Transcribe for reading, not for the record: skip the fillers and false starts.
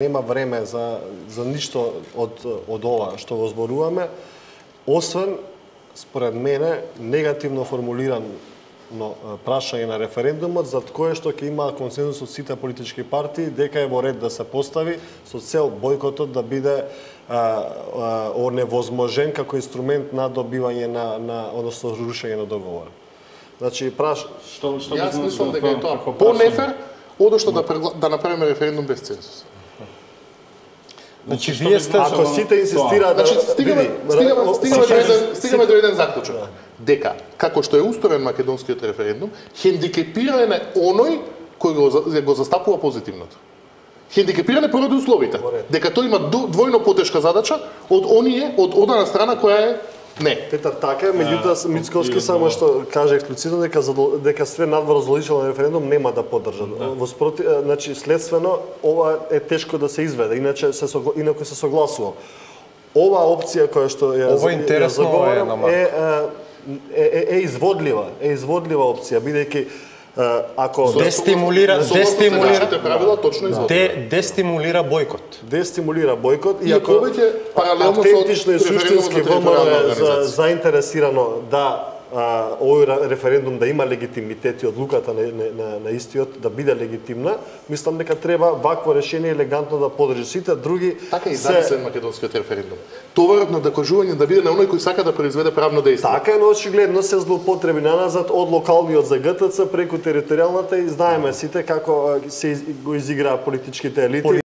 Нема време за ништо од ова што го зборуваме, освен, според мене, негативно формулирано прашање на референдумот за кое што ќе има консензус од сите политички партии, дека е во ред да се постави со цел бојкотот да биде оневозможен како инструмент на добивање односно рушење на договор. Значи, Јас мислам дека е тоа по-нефер, одошто да направиме референдум без цензус. Значи, вие сте... Ако сите инсистираат... Значи, стигаме до еден заклучок. Дека, како што е устроен македонскиот референдум, хендикепиране оној кој го застапува позитивното. Хендикепиране поради условите. Дека тој има двојно потешка задача од оние, од одна страна која е не. Петар, така е, меѓутоа Мицковски само што каже експлицитно дека све надвор задолжителен референдум нема да поддржа. Значи следствено ова е тешко да се изведе, инаку се согласува. Ова опција која што ја заговорам е изводлива, опција, бидејќи ако дестимулира бојкот. Дестимулира бојкот и ако паралелно автентично и суштински ВМРО заинтересирано да овој референдум да има легитимитет и одлуката на истиот да биде легитимна, мислам дека треба вакво решение елегантно да поддржи сите други. Така и замислен македонскиот референдум. Товарот на докажување да биде на оној кој сака да произведе правно дејство. Така е, но очигледно се злоупотреби наназад од локалниот за ГТЦ преку територијалната и знаеме сите како се го изиграа политичките елити.